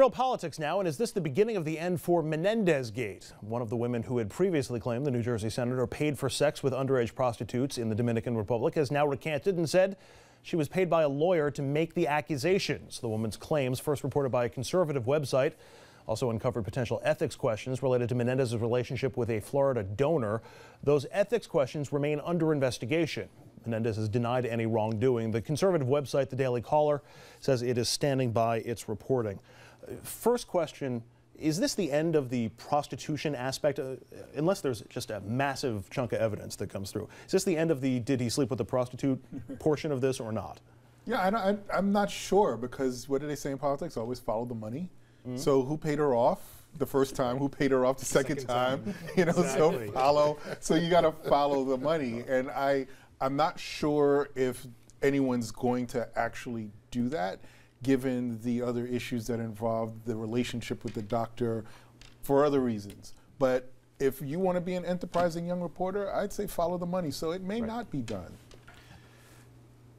Real politics now, and is this the beginning of the end for Menendez Gate? One of the women who had previously claimed the New Jersey senator paid for sex with underage prostitutes in the Dominican Republic has now recanted and said she was paid by a lawyer to make the accusations. The woman's claims, first reported by a conservative website, also uncovered potential ethics questions related to Menendez's relationship with a Florida donor. Those ethics questions remain under investigation. Menendez has denied any wrongdoing. The conservative website, The Daily Caller, says it is standing by its reporting. First question, is this the end of the prostitution aspect? Unless there's just a massive chunk of evidence that comes through. Is this the end of the did he sleep with a prostitute portion of this or not? Yeah, I'm not sure, because what do they say in politics? Always follow the money. Mm-hmm. So who paid her off the first time? Who paid her off the second time? You know, exactly. So follow. So you got to follow the money. And I'm not sure if anyone's going to actually do that, given the other issues that involve the relationship with the doctor for other reasons. But if you want to be an enterprising young reporter, I'd say follow the money. So it may not be done.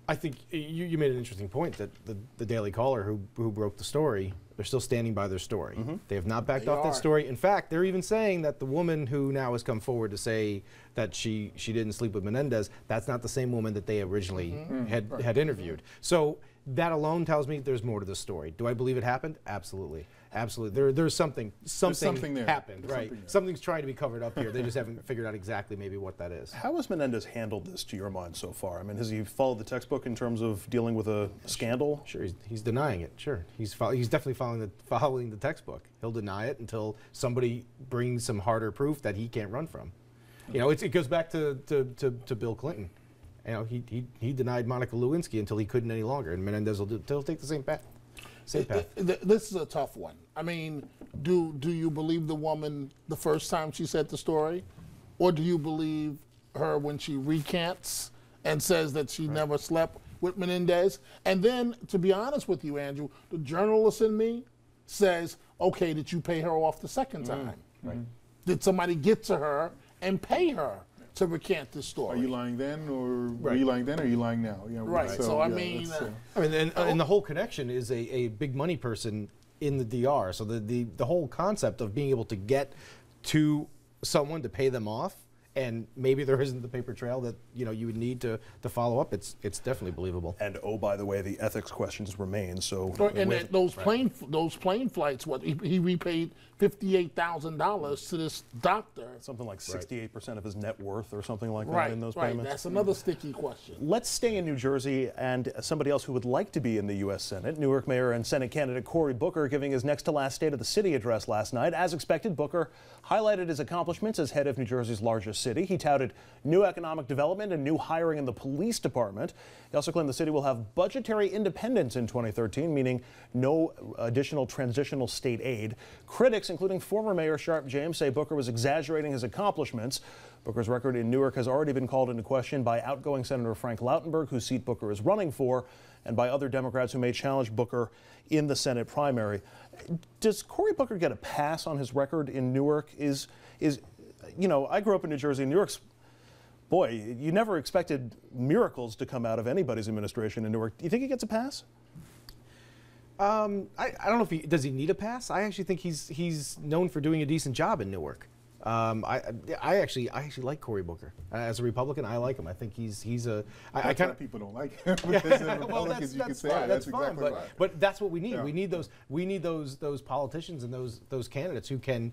I think you made an interesting point that the Daily Caller, who broke the story, they're still standing by their story. Mm-hmm. They have not backed off that story. In fact, they're even saying that the woman who now has come forward to say that she didn't sleep with Menendez, that's not the same woman that they originally had interviewed. So that alone tells me there's more to the story. Do I believe it happened? Absolutely. Absolutely. There's something there. Happened, right? Something's trying to be covered up here. They just haven't figured out exactly maybe what that is. How has Menendez handled this, to your mind, so far? I mean, has he followed the textbook in terms of dealing with a scandal? Sure, he's denying it. Sure, he's definitely following the textbook. He'll deny it until somebody brings some harder proof that he can't run from. You know, it goes back to Bill Clinton. You know, he denied Monica Lewinsky until he couldn't any longer, and Menendez will take the same path. This is a tough one. I mean, do you believe the woman the first time she said the story, or do you believe her when she recants and says that she never slept with Menendez? And then, to be honest with you, Andrew, the journalist in me says, okay, did you pay her off the second time? Right. Did somebody get to her and pay her to recant this story? Are you lying then, or were you lying then, or are you lying now? You know, right. So I mean, and the whole connection is a big money person in the DR. So the whole concept of being able to get to someone to pay them off, and maybe there isn't the paper trail that you would need to follow up. It's definitely believable. And oh, by the way, the ethics questions remain. So and those plane flights, what he repaid $58,000 to this doctor. Something like 68% of his net worth, or something like that, in those payments. That's another sticky question. Let's stay in New Jersey and somebody else who would like to be in the U.S. Senate. Newark Mayor and Senate candidate Cory Booker giving his next to last State of the City address last night. As expected, Booker highlighted his accomplishments as head of New Jersey's largest city. He touted new economic development and new hiring in the police department. He also claimed the city will have budgetary independence in 2013, meaning no additional transitional state aid. Critics, including former Mayor Sharp James, say Booker was exaggerating his accomplishments. Booker's record in Newark has already been called into question by outgoing Senator Frank Lautenberg, whose seat Booker is running for, and by other Democrats who may challenge Booker in the Senate primary. Does Cory Booker get a pass on his record in Newark? I grew up in New Jersey. Newark's, boy, you never expected miracles to come out of anybody's administration in Newark. Do you think he gets a pass? I don't know if does he need a pass. I actually think he's known for doing a decent job in Newark. I actually like Cory Booker as a Republican. I like him. I think he's a. I kind of people don't like him. Well, that's fine. That's fine. But that's what we need. Yeah. We need those politicians and those candidates who can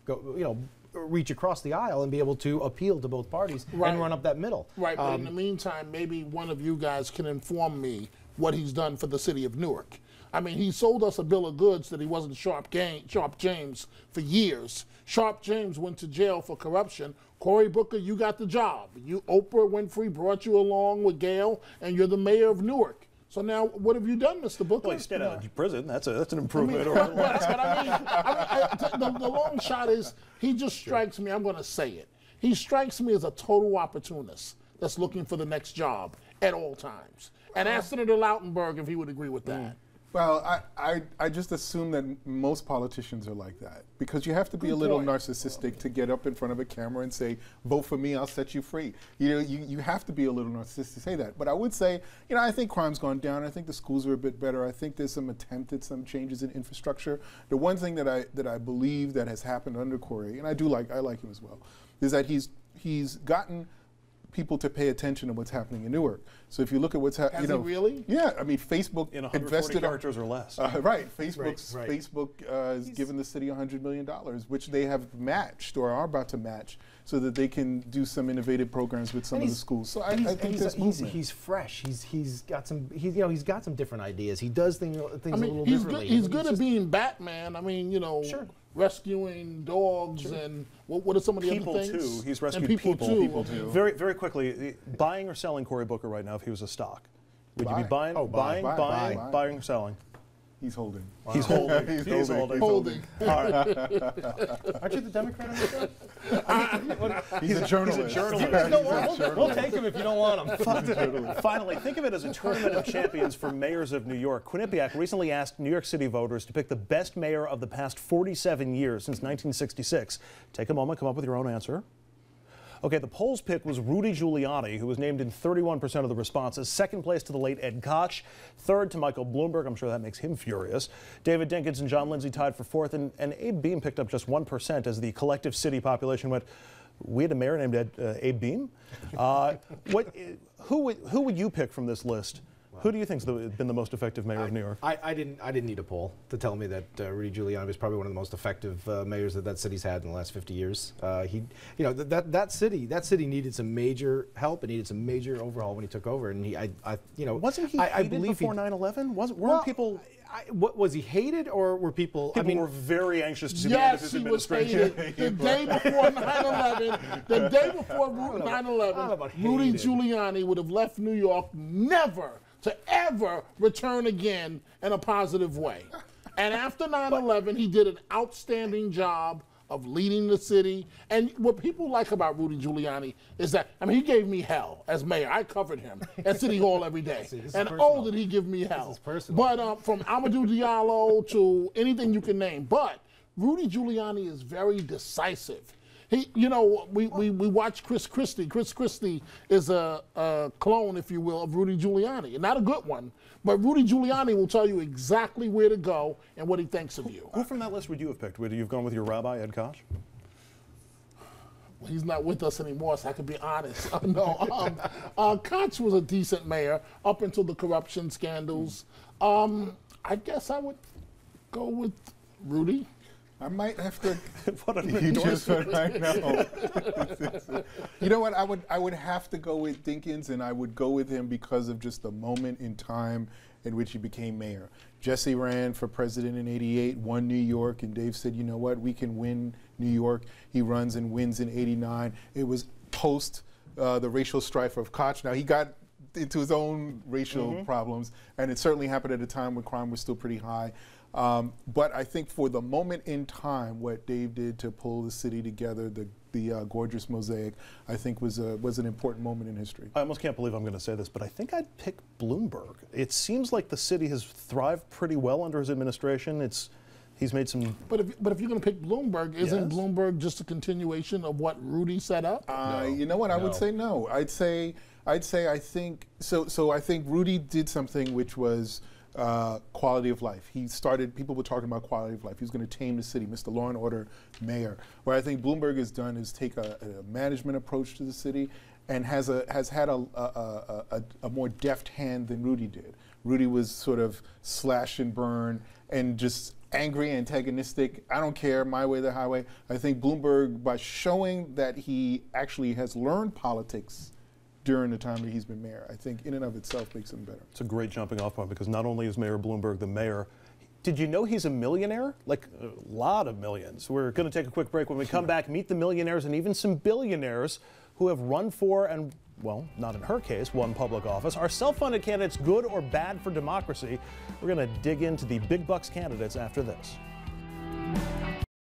go reach across the aisle and be able to appeal to both parties and run up that middle. Right. But in the meantime, maybe one of you guys can inform me what he's done for the city of Newark. I mean, he sold us a bill of goods that he wasn't Sharp James for years. Sharp James went to jail for corruption. Cory Booker, you got the job. Oprah Winfrey brought you along with Gail, and you're the mayor of Newark. So now, what have you done, Mr. Booker? Well, he stayed out of prison. That's an improvement. That's what I mean. The long shot is, he just strikes me, I'm going to say it, he strikes me as a total opportunist that's looking for the next job at all times. And ask Senator Lautenberg if he would agree with that. Well, I just assume that most politicians are like that because you have to be a little narcissistic to get up in front of a camera and say, vote for me, I'll set you free. You know, you have to be a little narcissistic to say that. But I would say, you know, I think crime's gone down. I think the schools are a bit better. I think there's some attempt at some changes in infrastructure. The one thing that I believe that has happened under Cory, and I like him as well, is that he's gotten people to pay attention to what's happening in Newark. So if you look at what's happening, you know, really? Yeah, I mean, Facebook in 140 invested characters or less. Right, Facebook Right. has given the city $100 million, which they have matched or are about to match, so that they can do some innovative programs with some of the schools. So I think there's movement. He's fresh. He's got some different ideas. He does things a little differently. He's good at being Batman. I mean, you know, rescuing dogs and what are some of the people other things? Too. He's rescued people too. Very, very quickly, buying or selling Cory Booker right now if he was a stock? Would you be buying, buying or selling? He's holding. Wow. He's holding. He's holding. All right. Aren't you the Democrat on the show? He's a journalist. He's a journalist. We'll take him if you don't want him. Finally, think of it as a tournament of champions for mayors of New York. Quinnipiac recently asked New York City voters to pick the best mayor of the past 47 years since 1966. Take a moment, come up with your own answer. Okay, the poll's pick was Rudy Giuliani, who was named in 31% of the responses. Second place to the late Ed Koch. Third to Michael Bloomberg. I'm sure that makes him furious. David Dinkins and John Lindsay tied for fourth. And Abe Beame picked up just 1% as the collective city population went, we had a mayor named Abe Beame? Who would you pick from this list? Who do you think's been the most effective mayor of New York? I didn't need a poll to tell me that Rudy Giuliani was probably one of the most effective mayors that city's had in the last 50 years. That city needed some major help. It needed some major overhaul when he took over. And wasn't he hated before 9/11? Weren't people? Was he hated, or were people? People were very anxious to see the end of his administration. Yes, he was hated. The day before 9/11, the day before 9/11, Rudy Giuliani would have left New York never to ever return again in a positive way. And after 9/11, he did an outstanding job of leading the city. And what people like about Rudy Giuliani is that, I mean, he gave me hell as mayor. I covered him at City Hall every day. And oh, did he give me hell. But from Amadou Diallo to anything you can name. But Rudy Giuliani is very decisive. He, you know, we watch Chris Christie. Chris Christie is a clone, if you will, of Rudy Giuliani. Not a good one, but Rudy Giuliani will tell you exactly where to go and what he thinks of you. Who from that list would you have picked? Would you have gone with your rabbi, Ed Koch? Well, he's not with us anymore, so I can be honest. Koch was a decent mayor up until the corruption scandals. I guess I would go with Rudy. I might have to. What an endorsement! I know. You know what? I would have to go with Dinkins, and I would go with him because of just the moment in time in which he became mayor. Jesse ran for president in '88, won New York, and Dave said, "You know what? We can win New York." He runs and wins in '89. It was post the racial strife of Koch. Now he got into his own racial problems, and it certainly happened at a time when crime was still pretty high. But I think for the moment in time, what Dave did to pull the city together, the gorgeous mosaic, I think was an important moment in history. I almost can't believe I'm going to say this, but I think I'd pick Bloomberg. It seems like the city has thrived pretty well under his administration. He's made some. But if you're going to pick Bloomberg, isn't Bloomberg just a continuation of what Rudy set up? You know what? I would say no. I think so. I think Rudy did something which was quality of life. People were talking about quality of life. He was going to tame the city, Mr. Law and Order mayor. What I think Bloomberg has done is take a management approach to the city and has had a more deft hand than Rudy did. Rudy was sort of slash and burn and just angry, antagonistic. I don't care, my way or the highway. I think Bloomberg, by showing that he actually has learned politics during the time that he's been mayor, I think in and of itself makes him better. It's a great jumping off point because not only is Mayor Bloomberg the mayor, did you know he's a millionaire? Like a lot of millions. We're going to take a quick break. When we come back, meet the millionaires and even some billionaires who have run for and, well, not in her case, won public office. Are self-funded candidates good or bad for democracy? We're going to dig into the big bucks candidates after this.